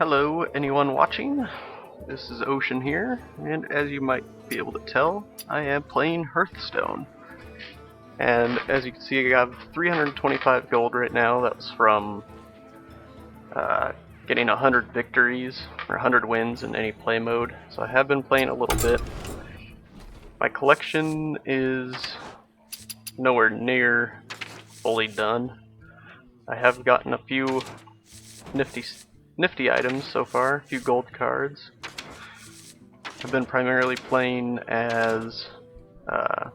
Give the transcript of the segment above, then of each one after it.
Hello, anyone watching? This is Ocean here, and as you might be able to tell, I am playing Hearthstone. And as you can see, I have 325 gold right now. That's from getting 100 victories, or 100 wins in any play mode. So I have been playing a little bit. My collection is nowhere near fully done. I have gotten a few nifty items so far, a few gold cards. I've been primarily playing as a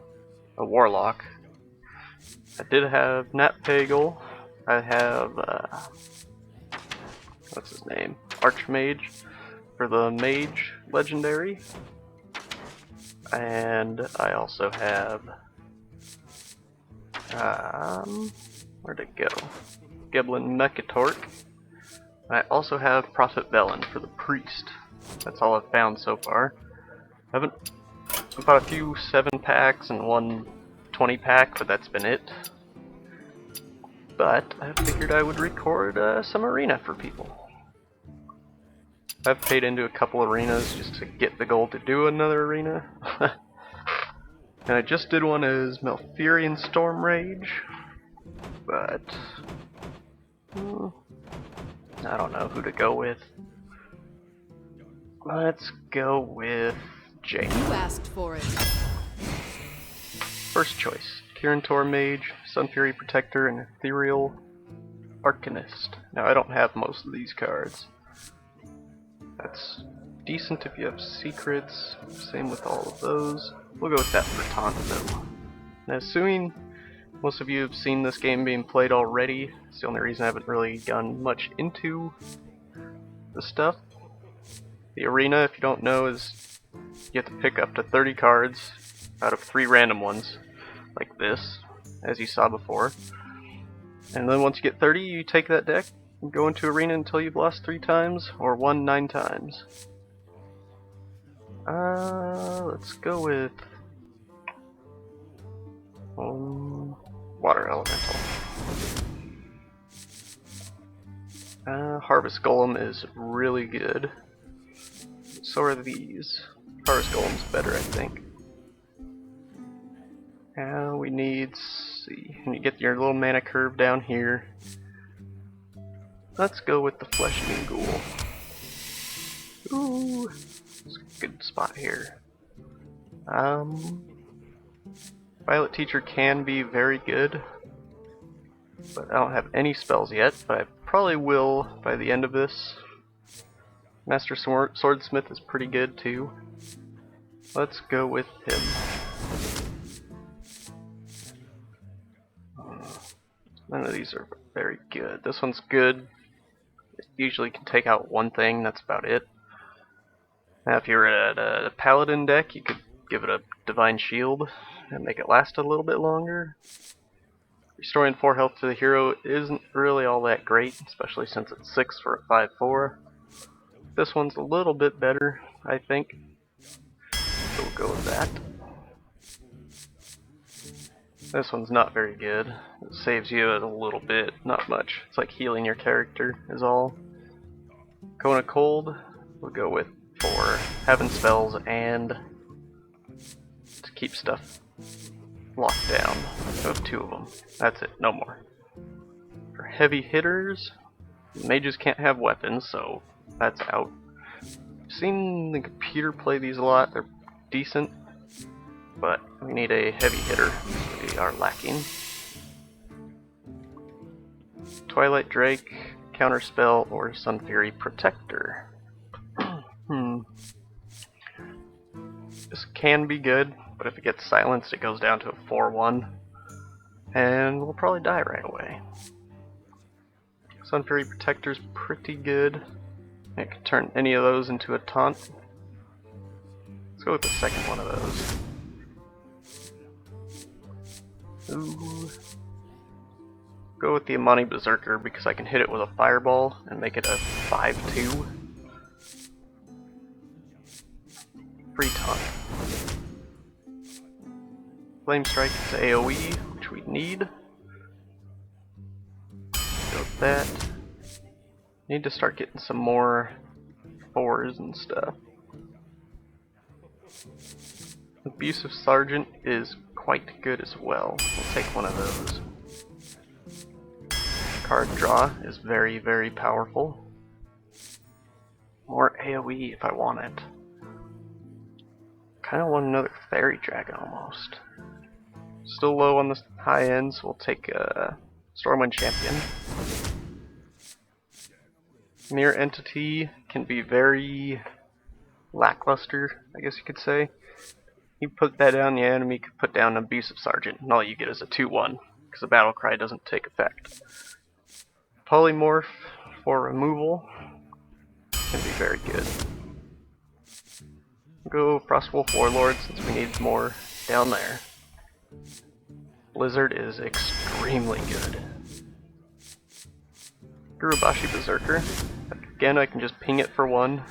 warlock. I did have Nat Pagal. I have what's his name? Archmage for the mage legendary. And I also have where'd it go? Geblin Mechatork. I also have Prophet Velen for the priest. That's all I've found so far. I bought a few 7-packs and one 20-pack, but that's been it. But I figured I would record some arena for people. I've paid into a couple arenas just to get the gold to do another arena. And I just did one as Malfurion Storm Rage, but I don't know who to go with. Let's go with Jake. You asked for it. First choice, Kirin Mage, Sunfury Protector, and Ethereal Arcanist. Now I don't have most of these cards. That's decent if you have secrets, same with all of those. We'll go with that for taunt though. Now assuming most of you have seen this game being played already, it's the only reason I haven't really gone much into the stuff. The arena, if you don't know, is you have to pick up to 30 cards out of 3 random ones, like this, as you saw before. And then once you get 30, you take that deck and go into arena until you've lost 3 times, or won 9 times. Let's go with Water Elemental. Harvest Golem is really good. So are these. Harvest Golem's better, I think. We need, see, and you get your little mana curve down here. Let's go with the Flesh-Eating Ghoul. Ooh, it's a good spot here. Violet Teacher can be very good, but I don't have any spells yet, but I probably will by the end of this. Master Swordsmith is pretty good too. Let's go with him. None of these are very good. This one's good. It usually can take out one thing, that's about it. Now if you're at a Paladin deck, you could give it a Divine Shield and make it last a little bit longer. Restoring 4 health to the hero isn't really all that great, especially since it's 6 for a 5/4. This one's a little bit better, I think. So we'll go with that. This one's not very good. It saves you a little bit, not much. It's like healing your character is all. Kona Cold, we'll go with for having spells and to keep stuff locked down. I have 2 of them. That's it, no more. For heavy hitters, mages can't have weapons, so that's out. I've seen the computer play these a lot. They're decent, but we need a heavy hitter. We are lacking. Twilight Drake, Counterspell, or Sunfury Protector. This can be good, but if it gets silenced, it goes down to a 4/1, and we'll probably die right away. Sunfury Protector's pretty good. It can turn any of those into a taunt. Let's go with the second one of those. Ooh. Go with the Amani Berserker because I can hit it with a fireball and make it a 5/2. Free taunt. Flame Strike is AoE, which we need. Go with that. Need to start getting some more 4s and stuff. Abusive Sergeant is quite good as well. We'll take one of those. Card draw is very, very powerful. More AoE if I want it. Kinda want another Fairy Dragon almost. Still low on the high ends, we'll take Stormwind Champion. Mirror Entity can be very lackluster, I guess you could say. You put that down, the enemy could put down an Abusive Sergeant, and all you get is a 2-1, because the Battle Cry doesn't take effect. Polymorph for removal can be very good. Go Frostwolf Warlord since we need more down there. Blizzard is extremely good. Gurubashi Berserker. Again, I can just ping it for 1.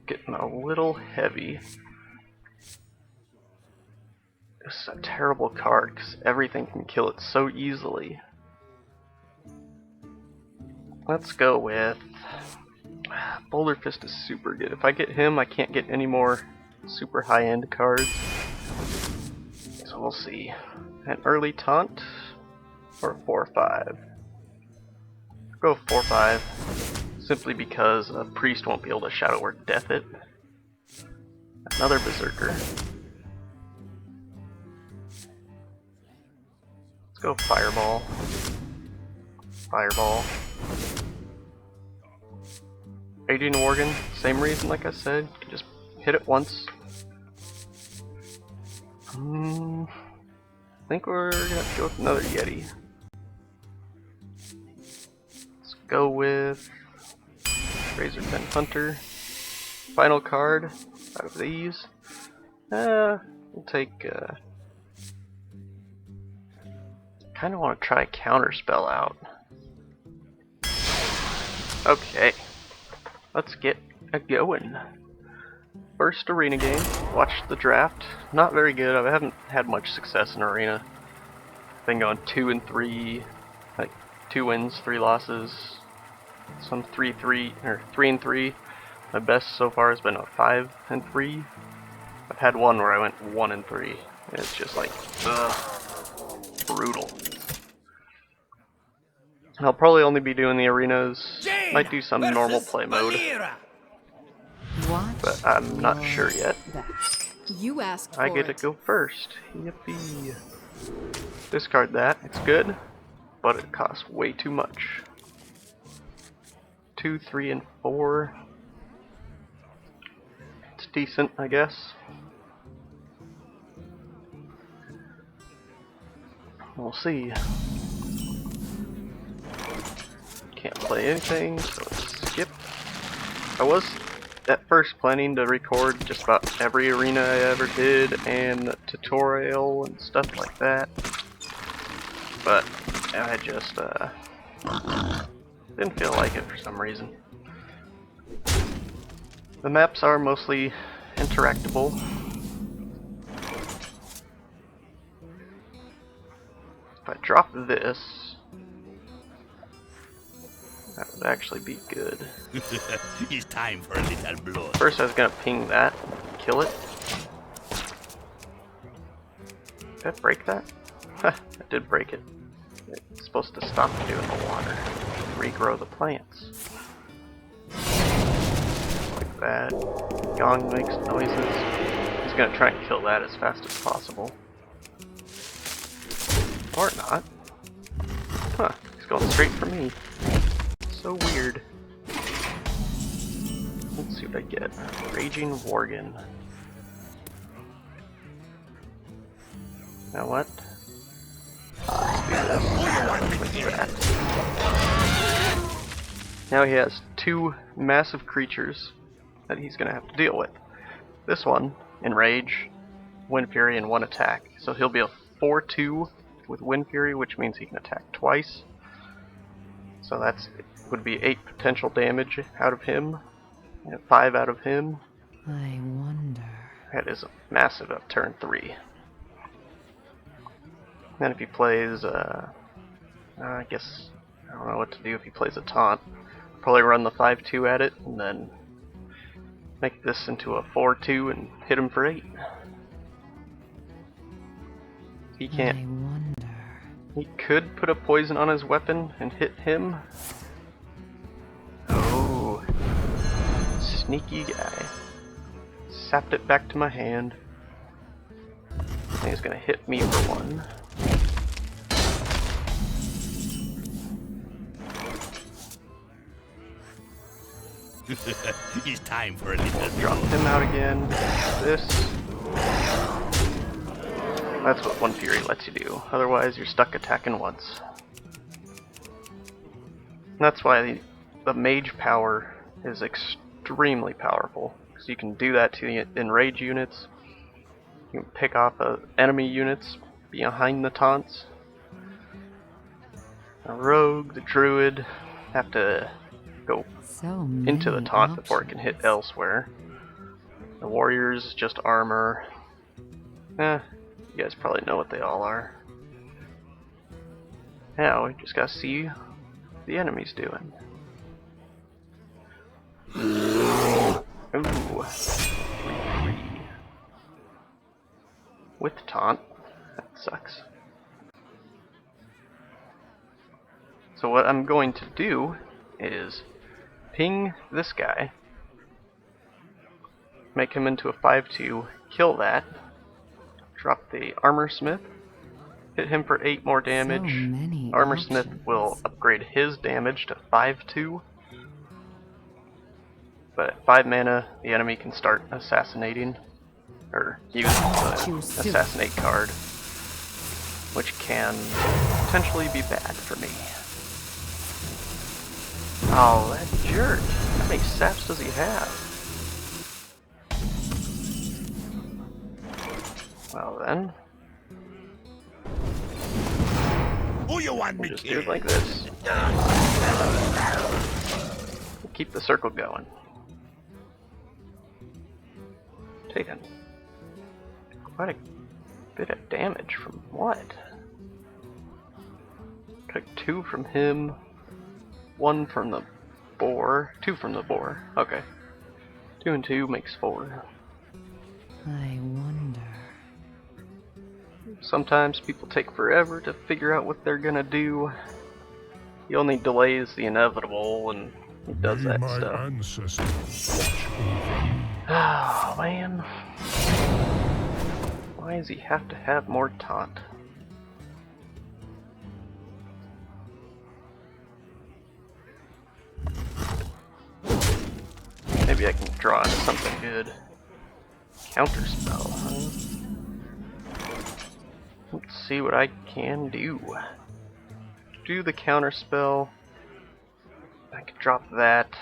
Getting a little heavy. This is a terrible card because everything can kill it so easily. Let's go with Boulder Fist is super good. If I get him, I can't get any more super high-end cards. So we'll see. An early taunt or 4-5. Go 4-5. Simply because a priest won't be able to Shadow Word Death it. Another Berserker. Let's go Fireball. Fireball. Raging Worgen, same reason like I said, you can just hit it once. I think we're gonna have to go with another Yeti. Let's go with Razor Fen Hunter. Final card out of these. We'll take kinda wanna try Counterspell out. Okay. Let's get a going. First arena game. Watched the draft. Not very good. I haven't had much success in arena. Been going 2-3, like 2 wins, 3 losses. Some 3-3 or 3-3. My best so far has been a 5-3. I've had one where I went 1-3. And it's just like brutal. I'll probably only be doing the arenas. Might do some normal play mode. But I'm not sure yet. You asked for I get to go first. Yippee. Discard that. It's good, but it costs way too much. 2, 3, and 4. It's decent, I guess. We'll see. Can't play anything, so let's skip. I was at first planning to record just about every arena I ever did and tutorial and stuff like that, but I just didn't feel like it for some reason. The maps are mostly interactable. If I drop this, that would actually be good. It's time for a little blood. First I was gonna ping that, kill it. Did I break that? Ha, I did break it. It's supposed to stop you in the water. Regrow the plants. Like that. Gong makes noises. He's gonna try and kill that as fast as possible. Or not. Huh, he's going straight for me. So weird. Let's see what I get. Raging Worgen. Now what? Let's do that. Now he has 2 massive creatures that he's gonna have to deal with. This one, Enrage, Wind Fury, and 1 attack. So he'll be a 4-2 with Wind Fury, which means he can attack twice. So that's would be 8 potential damage out of him, and 5 out of him. I wonder. That is massive at turn 3. Then if he plays I guess I don't know what to do if he plays a taunt. Probably run the 5-2 at it and then make this into a 4-2 and hit him for 8. He can't. I wonder. He could put a poison on his weapon and hit him. Oh, sneaky guy. Sapped it back to my hand. I think he's gonna hit me for 1. It's time for a little Drop him out again. This. That's what One Fury lets you do. Otherwise, you're stuck attacking once. And that's why the mage power is extremely powerful. Because you can do that to the enrage units. You can pick off enemy units behind the taunts. The rogue, the druid have to go into the taunt before it can hit elsewhere. The warriors just armor. You guys probably know what they all are. Now we just gotta see what the enemy's doing. Ooh. 3-3. With taunt. That sucks. So what I'm going to do is ping this guy, make him into a 5-2, kill that, drop the Armor Smith, hit him for 8 more damage. Armor Smith will upgrade his damage to 5-2. But at 5 mana, the enemy can start assassinating, or use the assassinate card, which can potentially be bad for me. Oh, that jerk! How many saps does he have? Well then, Who you want me we'll just to do it like this. Keep the circle going. Taking quite a bit of damage from what? Took 2 from him, 1 from the boar, 2 from the boar. Okay. 2 and 2 makes 4. I wonder. Sometimes people take forever to figure out what they're gonna do. He only delays the inevitable and he does that stuff. Oh man. Why does he have to have more taunt? Maybe I can draw into something good. Counterspell, huh? Let's see what I can do. Do the counterspell. I could drop that.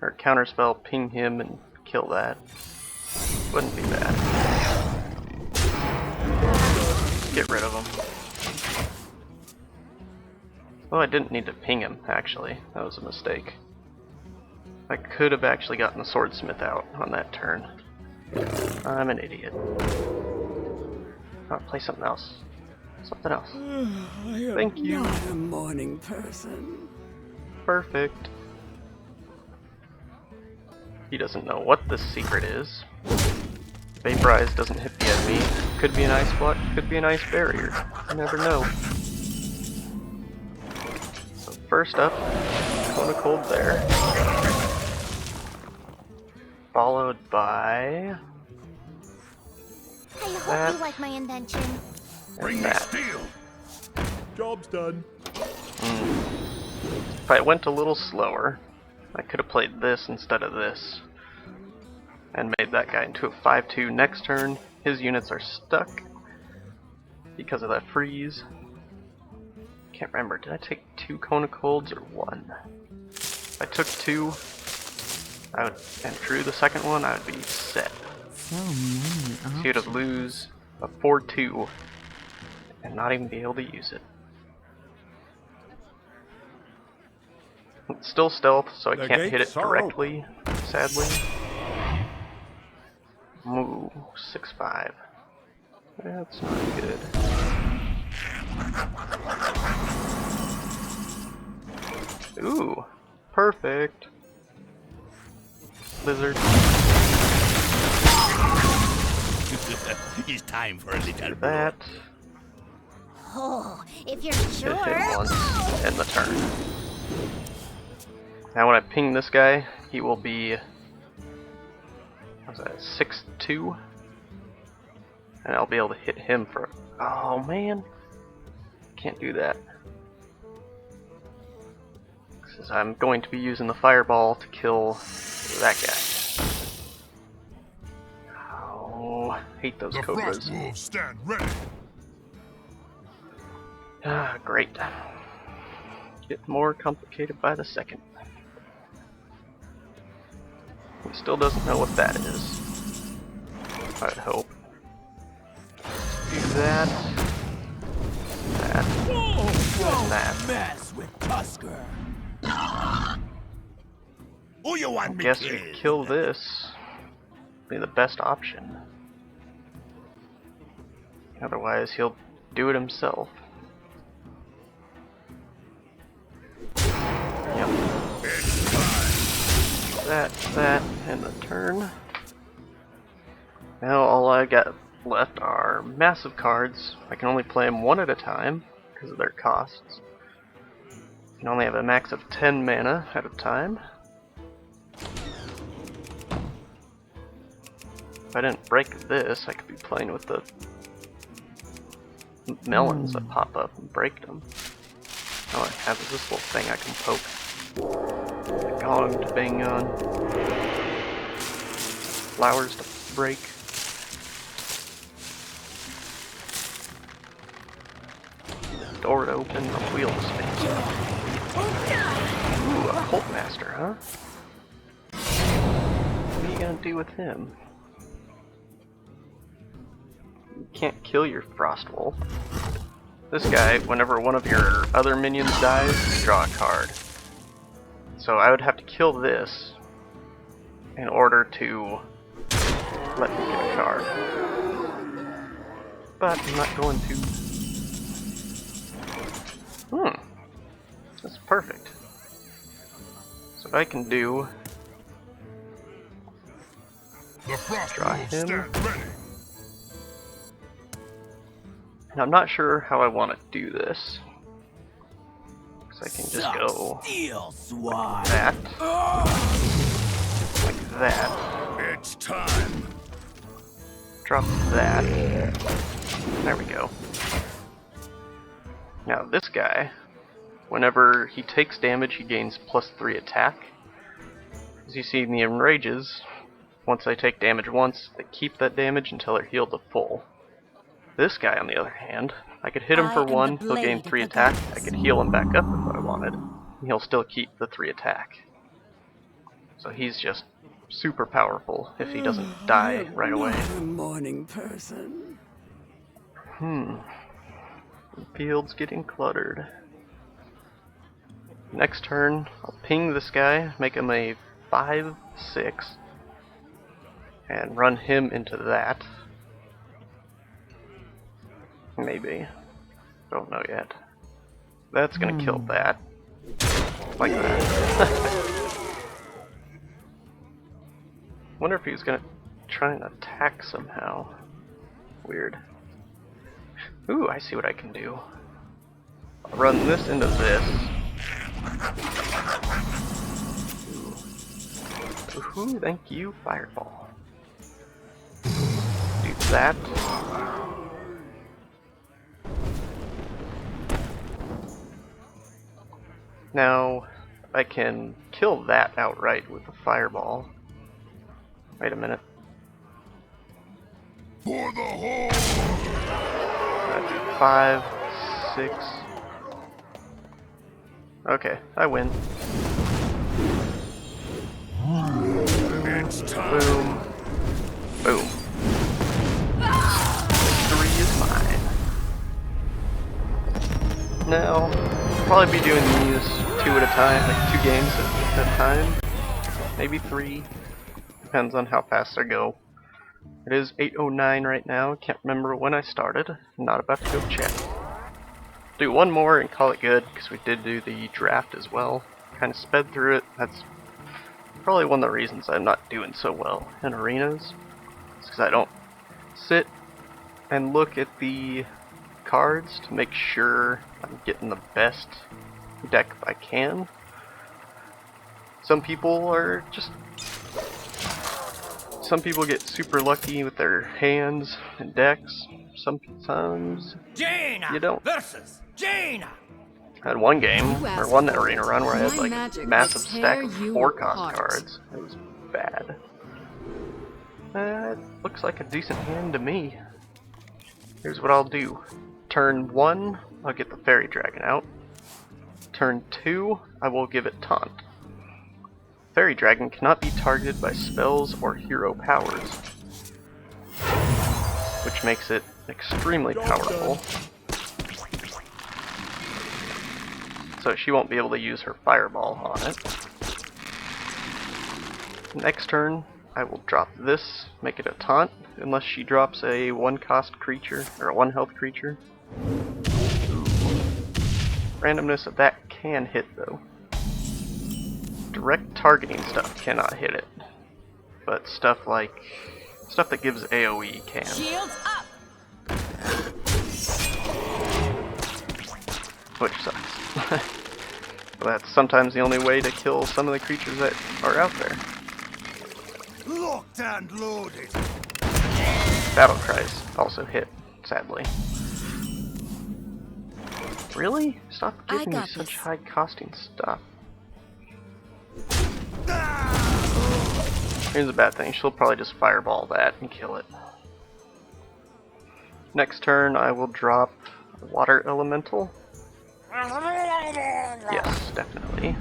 Or counterspell, ping him and kill that. Wouldn't be bad. Get rid of him. Oh, I didn't need to ping him, actually. That was a mistake. I could have actually gotten the swordsmith out on that turn. I'm an idiot. I'll play something else. Something else. Thank you. Not a morning person. Perfect. He doesn't know what this secret is. Vaporize doesn't hit the enemy. Could be an ice block, could be an ice barrier. You never know. So first up, Cone of Cold there. Followed by I hope that. you like my invention. bring me that. steel? Job's done. If I went a little slower, I could have played this instead of this. And made that guy into a 5-2 next turn. His units are stuck because of that freeze. Can't remember, did I take 2 Cone of Colds or 1? If I took 2, and drew the second one, I would be set. So many So you'd have lose a 4-2 and not even be able to use it. It's still stealth, so I The can't hit it gates are directly, sadly. Ooh, 6-5. That's not good. Ooh, perfect. Lizard. It's time for a little Do blood. that. Oh, if you're Hit sure. him once, end the turn. Now when I ping this guy, he will be, what's that, 6-2? And I'll be able to hit him for, oh man, can't do that. Because I'm going to be using the fireball to kill that guy. Oh, hate those The cobras. frost wolves stand ready. Ah, great. Get more complicated by the second. He still doesn't know what that is. I'd hope. Do that. That. And that. Mess with Tusker. Who you want me Guess killed? kill this. Be the best option. Otherwise, he'll do it himself. Yep. That, and the turn. Now all I got left are massive cards. I can only play them one at a time because of their costs. I can only have a max of 10 mana at a time. If I didn't break this, I could be playing with the melons that pop up and break them. All I have is this little thing I can poke. The gong to bang on. Flowers to break. Door to open, the wheel to spin. Ooh, a Cult Master, huh? What are you gonna do with him? You can't kill your Frost Wolf. This guy, whenever one of your other minions dies, you draw a card. So I would have to kill this in order to let me get a card. But I'm not going to. That's perfect. So what I can do, The frost draw wolves him. stand ready. And I'm not sure how I want to do this. Because I can just go Steel swine. that, like that, It's time. drop that. There we go. Now this guy, whenever he takes damage, he gains +3 attack. As you see in the enrages, once they take damage once, they keep that damage until they're healed to full. This guy, on the other hand, I could hit him for 1, he'll gain 3 attack, I could heal him back up if I wanted, and he'll still keep the 3 attack. So he's just super powerful if he doesn't die right away. A morning person. The field's getting cluttered. Next turn, I'll ping this guy, make him a 5/6, and run him into that. Maybe. Don't know yet. That's gonna kill that. Like that. Wonder if he's gonna try and attack somehow. Weird. Ooh, I see what I can do. I'll run this into this. Ooh, thank you, Fireball. Do that. Now, I can kill that outright with the Fireball. Wait a minute. For the whole. That'd be 5, 6. Okay, I win. It's time. Boom. Boom. 3 is mine. Now, I'll probably be doing these 2 at a time, like 2 games at a time. Maybe 3. Depends on how fast I go. It is 8:09 right now. Can't remember when I started. I'm not about to go check. do one more and call it good, because we did do the draft as well. Kind of sped through it. That's probably one of the reasons I'm not doing so well in arenas. It's because I don't sit and look at the cards to make sure I'm getting the best deck I can. Some people get super lucky with their hands and decks. Sometimes you don't. versus Jaina. I had one game, You or asked one for arena it. run where I had My like magic a massive will stack tear of you 4-cost apart. cards. It was bad. It looks like a decent hand to me. Here's what I'll do. Turn 1, I'll get the Fairy Dragon out. Turn 2, I will give it Taunt. Fairy Dragon cannot be targeted by spells or hero powers, which makes it extremely powerful. So she won't be able to use her Fireball on it. Next turn, I will drop this, make it a Taunt, unless she drops a 1-cost creature, or a 1-health creature. Randomness of that can hit though. Direct targeting stuff cannot hit it, but stuff that gives AoE can. Shields up! Which sucks. But that's sometimes the only way to kill some of the creatures that are out there. Locked and loaded. Battle Cries also hit, sadly. Really? Stop I giving me got such this. high costing stuff. Here's the bad thing, she'll probably just fireball that and kill it. Next turn I will drop Water Elemental. Yes, definitely.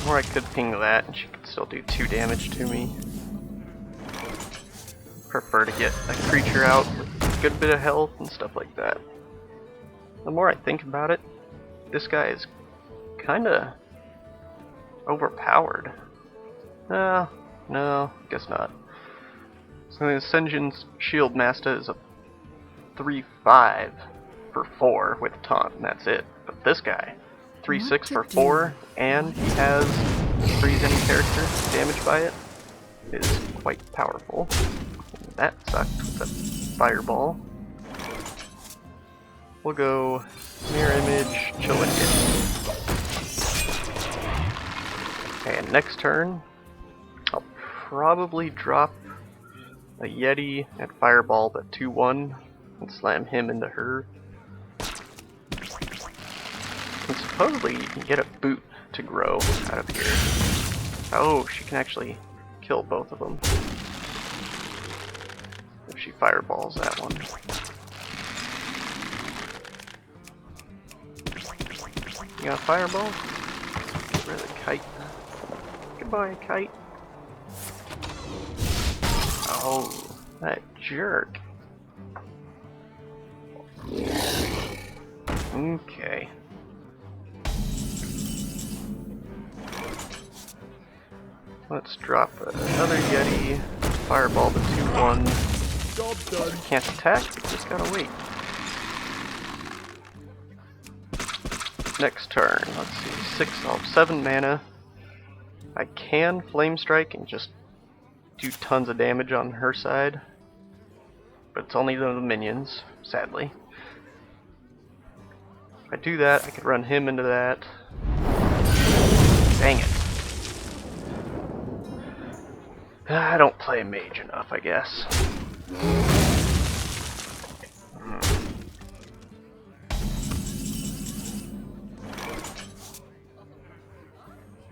Or I could ping that and she could still do 2 damage to me. Prefer to get a creature out with a good bit of health and stuff like that. The more I think about it, this guy is kinda overpowered. No, guess not. So the Ascension's Shield Master is a 3/5 for 4 with Taunt, and that's it. But this guy, 3/6 for 4, and he has freeze any character damaged by it, is quite powerful. And that sucked with the Fireball. We'll go Mirror Image, Chill and Hit. And next turn, I'll probably drop a Yeti and Fireball the 2/1 and slam him into her. And supposedly you can get a boot to grow out of here. Oh, she can actually kill both of them if she fireballs that one. You got a fireball? Get rid of the kite. Goodbye, kite. Oh, that jerk. Okay. Let's drop another Yeti, fireball the 2/1. Can't attack, just gotta wait. Next turn, let's see, 7 mana. I can Flame Strike and just do tons of damage on her side, but it's only the minions, sadly. If I do that, I could run him into that. Dang it. I don't play mage enough, I guess.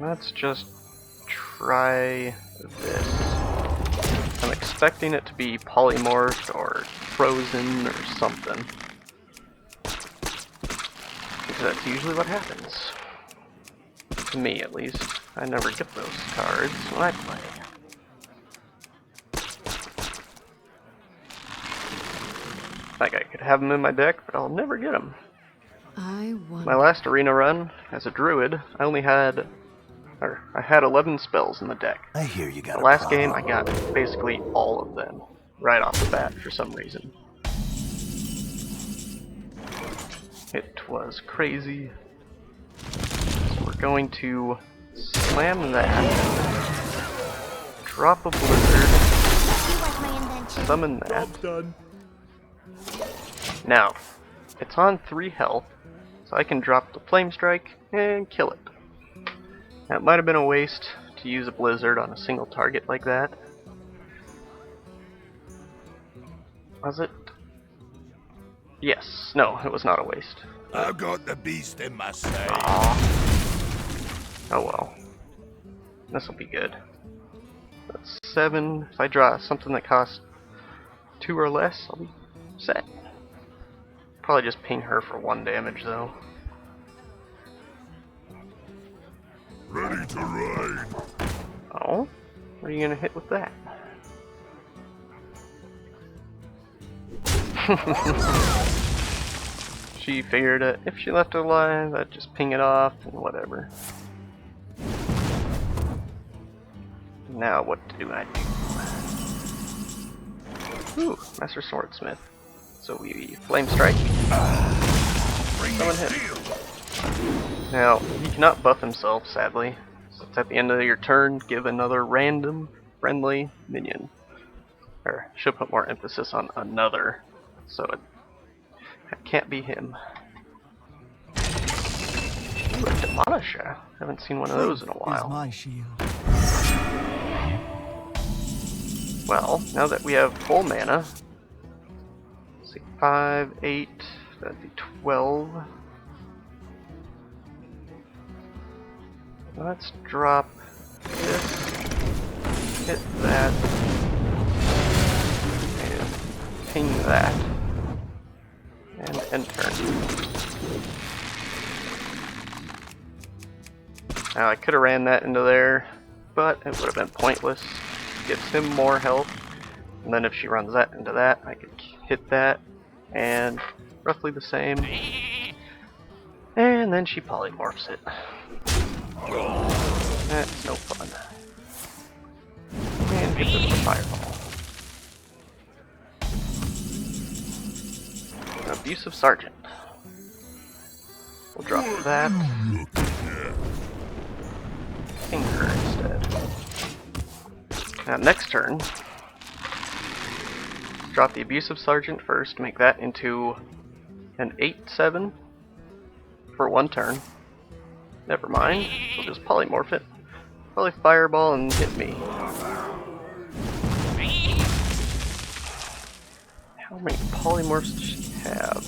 Let's just try this. I'm expecting it to be polymorphed or frozen or something, because that's usually what happens. To me, at least. I never get those cards when I play. Like, I could have them in my deck, but I'll never get them. My last arena run, as a druid, I had 11 spells in the deck. I hear you got The a last problem. game, I got basically all of them. right off the bat for some reason. It was crazy. So we're going to slam that, drop a blizzard, summon that. Done. Now, it's on 3 health, so I can drop the Flame Strike and kill it. Now, it might have been a waste to use a blizzard on a single target like that. Was it? Yes. No, it was not a waste. I've got the beast in my sight. Aww. Oh well. This'll be good. That's 7. If I draw something that costs 2 or less, I'll be set. Probably just ping her for 1 damage though. Ready to ride. Oh? What are you gonna hit with that? She figured it. If she left it alive, I'd just ping it off and whatever. Now what do I do? Ooh, Master Swordsmith. So we Flame Strike. Summon him. Now, he cannot buff himself, sadly. So it's at the end of your turn, give another random friendly minion. Or should put more emphasis on another. So it can't be him. Ooh, a Demolisher. Haven't seen one of those in a while. My shield. Well, now that we have full mana, let's see, 5, 8, that'd be 12. Let's drop this, hit that, and ping that, and end turn. Now I could have ran that into there, but it would have been pointless. Gives him more health, and then if she runs that into that, I could hit that, and roughly the same. And then she polymorphs it. That's no fun. And hits it with a fireball. An abusive sergeant. We'll drop that. Ping her instead. Now next turn, drop the abusive sergeant first, make that into an 8/7 for 1 turn. Never mind, we'll just polymorph it. Probably fireball and hit me. How many polymorphs does she have?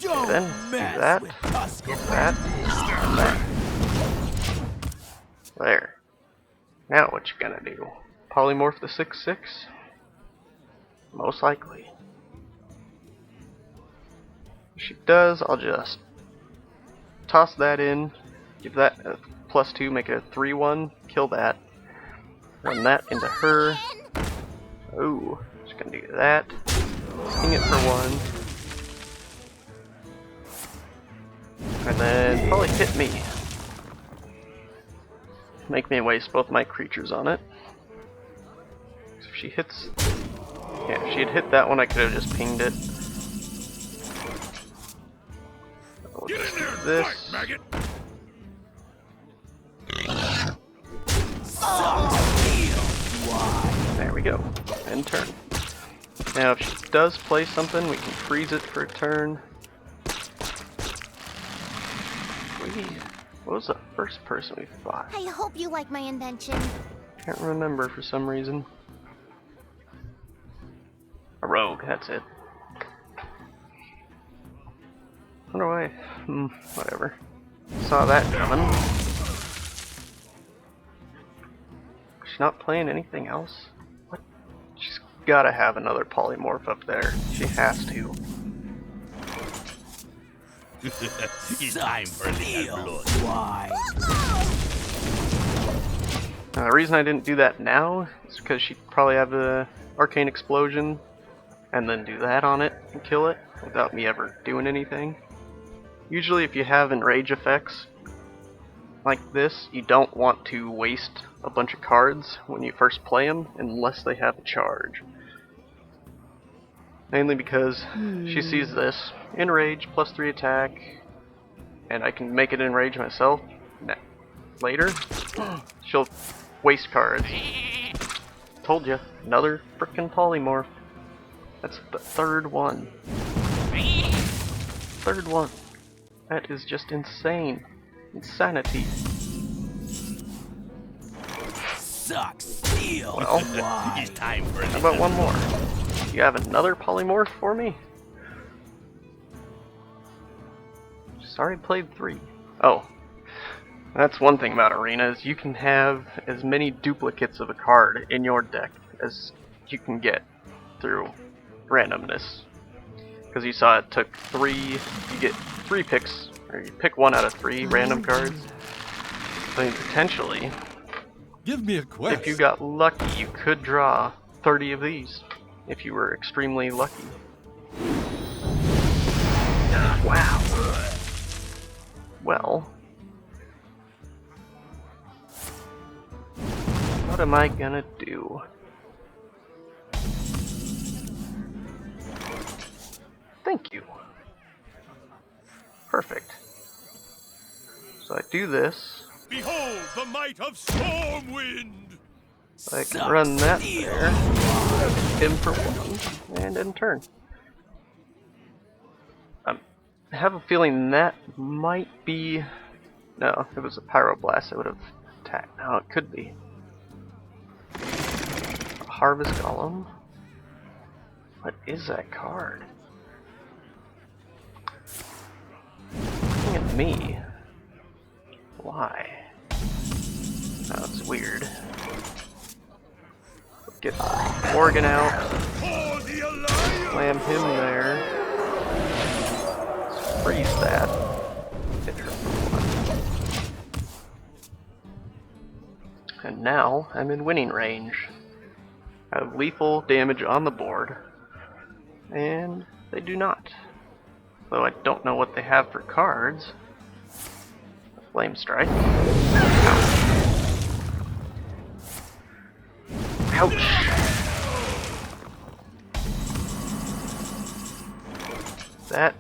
Okay, then do that, that, and that. There. Now what you gonna do? Polymorph the 6/6? Most likely. If she does, I'll just toss that in, give that a +2, make it a 3/1, kill that, run that into her. Ooh, just gonna do that. Ping it for 1. And then probably hit me. Make me waste both my creatures on it. So if she hits... Yeah, if she had hit that one, I could have just pinged it. We'll just do this. There we go. End turn. Now if she does play something, we can freeze it for a turn. What was the first person we fought? I hope you like my invention. Can't remember for some reason. A rogue, that's it. Wonder why. Whatever. Saw that coming. She's not playing anything else? What? She's gotta have another polymorph up there. She has to. It's time for little blood. Why? Now, the reason I didn't do that now is because she'd probably have the Arcane Explosion and then do that on it and kill it without me ever doing anything. Usually if you have enrage effects, like this, you don't want to waste a bunch of cards when you first play them unless they have a charge. Mainly because she sees this, enrage, +3 attack, and I can make it enrage myself. Later, she'll waste cards. Told you, another frickin' polymorph. That's the third one. Third one. That is just insane. Insanity. Sucks steel. Well, It's time for how about one more? You have another polymorph for me? Sorry, played 3. Oh, that's one thing about arenas. You can have as many duplicates of a card in your deck as you can get through randomness. Because you saw it took 3. You get 3 picks, or you pick 1 out of 3 random cards. I mean, potentially, Give me a quest. if you got lucky, you could draw 30 of these. If you were extremely lucky. Wow. Well, what am I gonna do? Thank you. Perfect. So I do this. Behold the might of Stormwind! I can run that there. Him for 1, and end turn. I have a feeling that might be... No, if it was a Pyroblast, I would have attacked. No, it could be. A Harvest Golem? What is that card? Looking at me. Why? Oh, it's weird. Get Morgan out. For the Alliance! Slam him there. Freeze that. Hit her for 1. And now I'm in winning range. I have lethal damage on the board. And they do not. Though I don't know what they have for cards. Flame Strike. Ouch. Ouch. That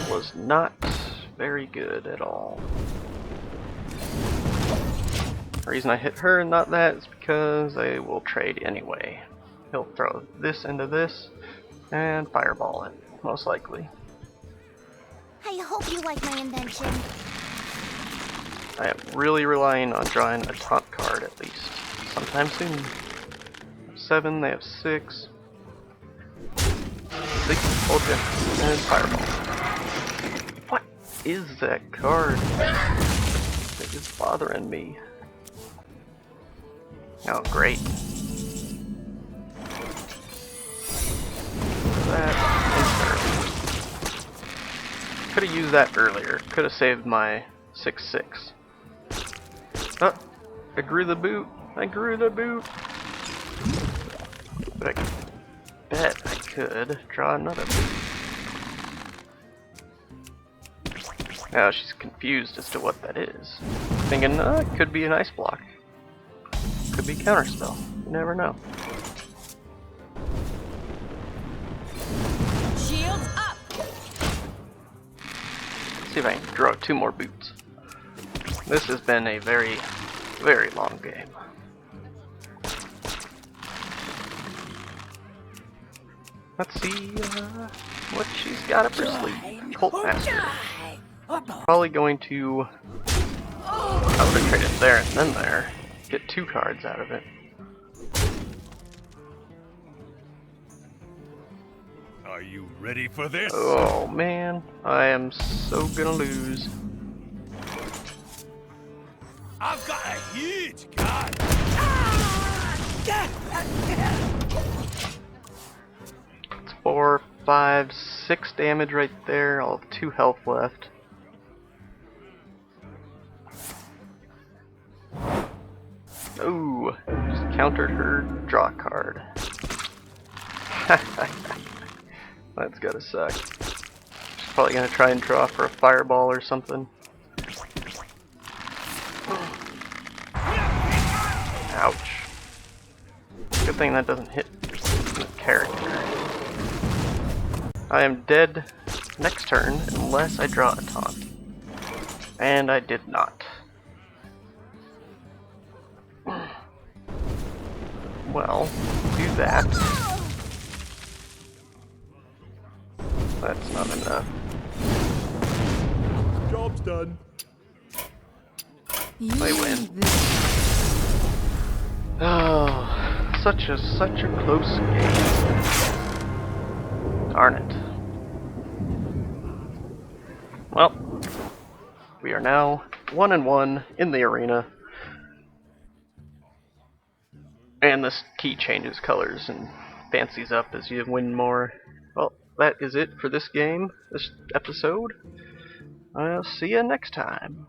was not very good at all. The reason I hit her and not that is because they will trade anyway. He'll throw this into this and fireball it, most likely. I hope you like my invention. I am really relying on drawing a taunt card at least, sometime soon. 7, they have 6. 6, told ya, and fireball. What is that card? It is bothering me. Oh, great. That could have used that earlier. Could have saved my 6/6. Oh, I grew the boot. I grew the boot. But I bet I could draw another boot. Now she's confused as to what that is. Thinking, it could be an ice block. Could be counterspell. You never know. Shields up. Let's see if I can draw 2 more boots. This has been a very, very long game. Let's see what she's got up her sleeve. Cult Master. Probably going to... I would have traded there and then there. Get 2 cards out of it. Are you ready for this? Oh man, I am so gonna lose. I've got a huge card! It's 4, 5, 6 damage right there. I'll have 2 health left. Ooh, just countered her draw card. That's gotta suck. She's probably gonna try and draw for a fireball or something. Ouch. Good thing that doesn't hit the character. I am dead next turn unless I draw a taunt. And I did not. Well, do that. That's not enough. Job's done. They win. Oh, such a close game. Darn it. Well, we are now 1-1 in the arena. And this key changes colors and fancies up as you win more. Well, that is it for this game, this episode. I'll see you next time.